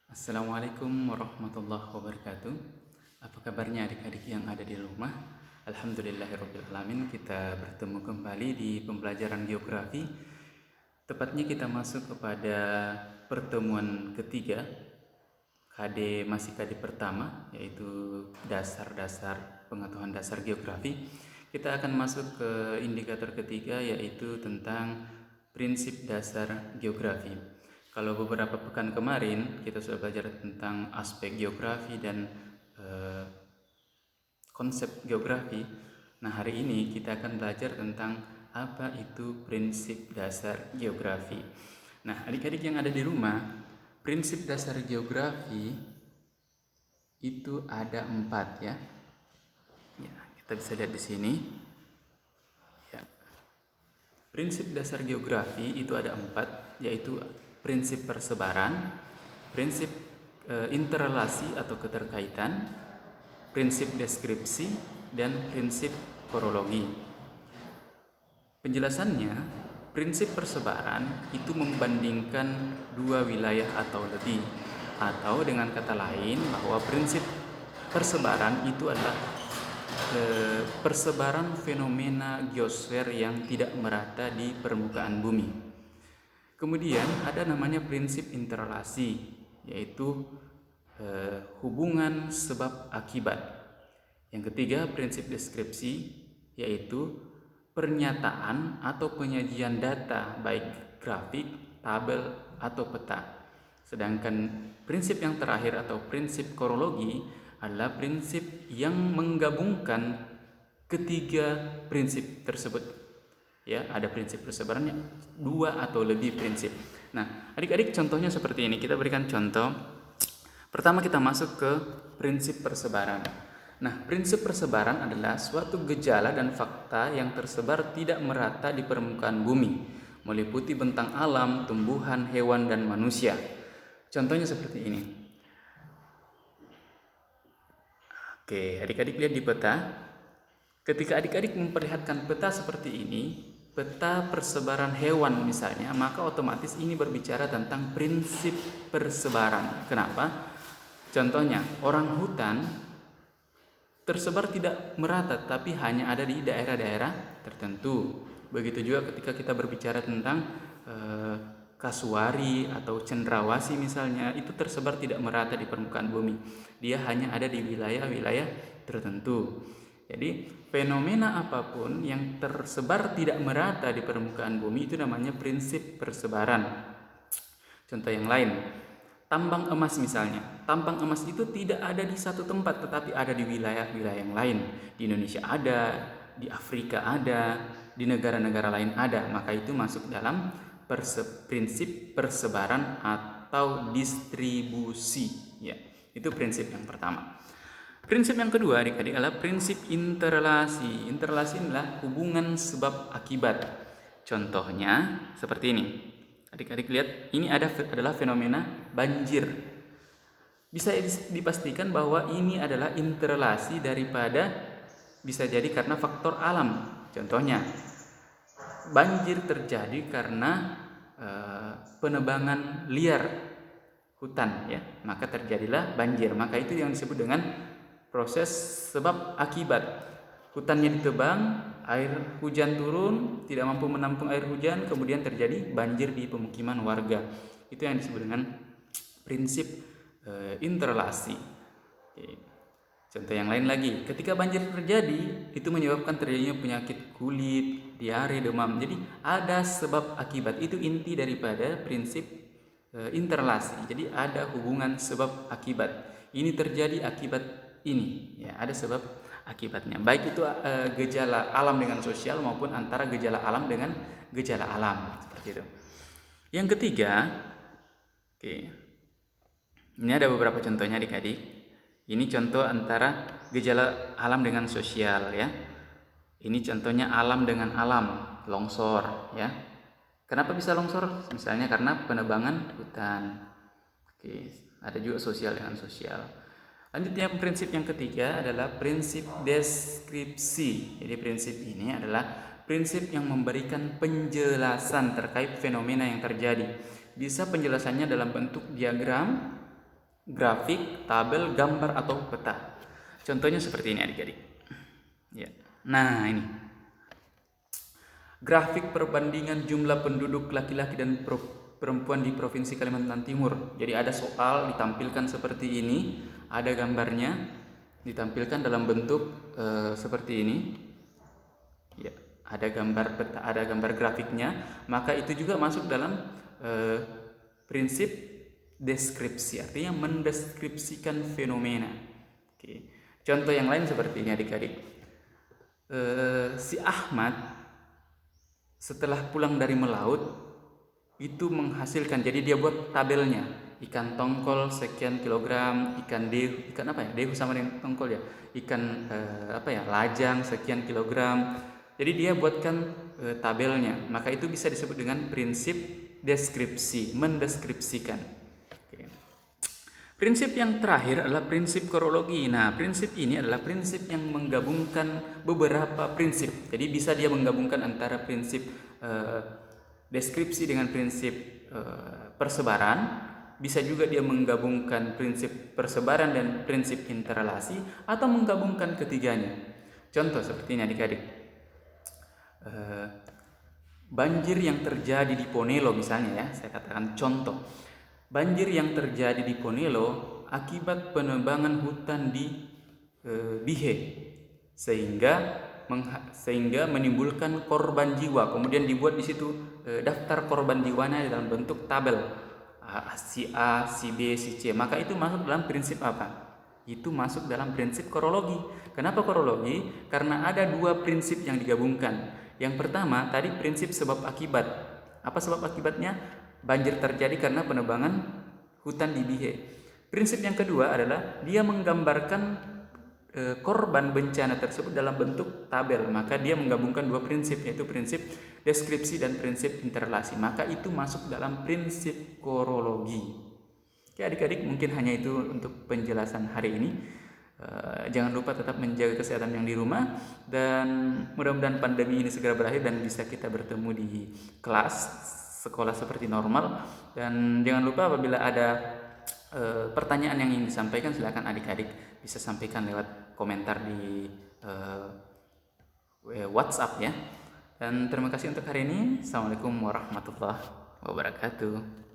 Assalamualaikum warahmatullahi wabarakatuh. Apa kabarnya adik-adik yang ada di rumah? Alhamdulillahirrabbilalamin, kita bertemu kembali di pembelajaran geografi. Tepatnya kita masuk kepada pertemuan ketiga, masih KD pertama, yaitu dasar-dasar pengetahuan dasar geografi. Kita akan masuk ke indikator ketiga, yaitu tentang prinsip dasar geografi. Kalau beberapa pekan kemarin kita sudah belajar tentang aspek geografi dan konsep geografi. Nah, hari ini kita akan belajar tentang apa itu prinsip dasar geografi. Nah, adik-adik yang ada di rumah, prinsip dasar geografi itu ada 4 ya. Ya, kita bisa lihat di sini. Ya. Prinsip dasar geografi itu ada 4, yaitu prinsip persebaran, prinsip interrelasi atau keterkaitan, prinsip deskripsi, dan prinsip korologi. Penjelasannya, prinsip persebaran itu membandingkan dua wilayah atau lebih, atau dengan kata lain bahwa prinsip persebaran itu adalah persebaran fenomena geosfer yang tidak merata di permukaan bumi. Kemudian ada namanya prinsip interrelasi, yaitu hubungan sebab akibat. Yang ketiga, prinsip deskripsi, yaitu pernyataan atau penyajian data baik grafik, tabel, atau peta. Sedangkan prinsip yang terakhir atau prinsip korologi adalah prinsip yang menggabungkan ketiga prinsip tersebut. Ya, ada prinsip persebarannya 2 atau lebih prinsip. Nah, adik-adik contohnya seperti ini. Kita berikan contoh. Pertama kita masuk ke prinsip persebaran. Nah, prinsip persebaran adalah suatu gejala dan fakta yang tersebar tidak merata di permukaan bumi, meliputi bentang alam, tumbuhan, hewan, dan manusia. Contohnya seperti ini. Oke, adik-adik lihat di peta. Ketika adik-adik memperlihatkan peta seperti ini, peta persebaran hewan misalnya, maka otomatis ini berbicara tentang prinsip persebaran. Kenapa? Contohnya, orang hutan tersebar tidak merata, tapi hanya ada di daerah-daerah tertentu. Begitu juga ketika kita berbicara tentang kasuari atau cendrawasih misalnya, itu tersebar tidak merata di permukaan bumi. Dia hanya ada di wilayah-wilayah tertentu. Jadi fenomena apapun yang tersebar tidak merata di permukaan bumi itu namanya prinsip persebaran. Contoh yang lain, tambang emas misalnya. Tambang emas itu tidak ada di satu tempat, tetapi ada di wilayah-wilayah yang lain. Di Indonesia ada, di Afrika ada, di negara-negara lain ada. Maka itu masuk dalam prinsip persebaran atau distribusi. Ya, itu prinsip yang pertama. Prinsip yang kedua adik-adik adalah prinsip interrelasi. Interrelasi adalah hubungan sebab akibat. Contohnya seperti ini. Adik-adik lihat, ini adalah fenomena banjir. Bisa dipastikan bahwa ini adalah interrelasi daripada bisa jadi karena faktor alam. Contohnya, banjir terjadi karena penebangan liar hutan, ya, maka terjadilah banjir. Maka itu yang disebut dengan proses sebab akibat. Hutannya ditebang, air hujan turun, tidak mampu menampung air hujan, kemudian terjadi banjir di pemukiman warga. Itu yang disebut dengan prinsip interrelasi. Contoh yang lain lagi, ketika banjir terjadi, itu menyebabkan terjadinya penyakit kulit, diare, demam. Jadi ada sebab akibat. Itu inti daripada prinsip interrelasi. Jadi ada hubungan sebab akibat. Ini terjadi akibat ini, ya, ada sebab akibatnya. Baik itu gejala alam dengan sosial maupun antara gejala alam dengan gejala alam, seperti itu. Yang ketiga, oke. Ini ada beberapa contohnya adik-adik. Ini contoh antara gejala alam dengan sosial, ya. Ini contohnya alam dengan alam, longsor, ya. Kenapa bisa longsor? Misalnya karena penebangan hutan. Oke, ada juga sosial dengan sosial. Lanjutnya prinsip yang ketiga adalah prinsip deskripsi. Jadi prinsip ini adalah prinsip yang memberikan penjelasan terkait fenomena yang terjadi. Bisa penjelasannya dalam bentuk diagram, grafik, tabel, gambar atau peta. Contohnya seperti ini adik-adik. Ya. Nah, ini grafik perbandingan jumlah penduduk laki-laki dan perempuan di Provinsi Kalimantan Timur. Jadi ada soal ditampilkan seperti ini, ada gambarnya ditampilkan dalam bentuk seperti ini. Ya, ada gambar peta, ada gambar grafiknya, maka itu juga masuk dalam prinsip deskripsi, artinya mendeskripsikan fenomena. Oke. Contoh yang lain seperti ini adik-adik. Si Ahmad setelah pulang dari melaut itu menghasilkan, jadi dia buat tabelnya, ikan tongkol sekian kilogram, ikan dehu, ikan apa ya, dehu sama dengan tongkol ya, ikan lajang sekian kilogram. Jadi dia buatkan tabelnya, maka itu bisa disebut dengan prinsip deskripsi, mendeskripsikan. Oke. Prinsip yang terakhir adalah prinsip korologi. Nah, prinsip ini adalah prinsip yang menggabungkan beberapa prinsip. Jadi bisa dia menggabungkan antara prinsip deskripsi dengan prinsip persebaran. Bisa juga dia menggabungkan prinsip persebaran dan prinsip interrelasi, atau menggabungkan ketiganya. Contoh seperti ini adik-adik. Banjir yang terjadi di Ponelo misalnya ya, saya katakan contoh. Banjir yang terjadi di Ponelo akibat penebangan hutan di Bihe, sehingga menimbulkan korban jiwa. Kemudian dibuat di situ daftar korban jiwanya dalam bentuk tabel, si A, si B, si C. Maka itu masuk dalam prinsip apa? Itu masuk dalam prinsip korologi. Kenapa korologi? Karena ada dua prinsip yang digabungkan. Yang pertama tadi prinsip sebab akibat. Apa sebab akibatnya? Banjir terjadi karena penebangan hutan di Bihe. Prinsip yang kedua adalah dia menggambarkan korban bencana tersebut dalam bentuk tabel. Maka dia menggabungkan dua prinsip, yaitu prinsip deskripsi dan prinsip interrelasi. Maka itu masuk dalam prinsip korologi. Oke adik-adik, mungkin hanya itu untuk penjelasan hari ini. Jangan lupa tetap menjaga kesehatan yang di rumah, dan mudah-mudahan pandemi ini segera berakhir dan bisa kita bertemu di kelas sekolah seperti normal. Dan jangan lupa apabila ada pertanyaan yang ingin disampaikan, silakan adik-adik bisa sampaikan lewat komentar di WhatsApp ya. Dan terima kasih untuk hari ini. Assalamualaikum warahmatullahi wabarakatuh.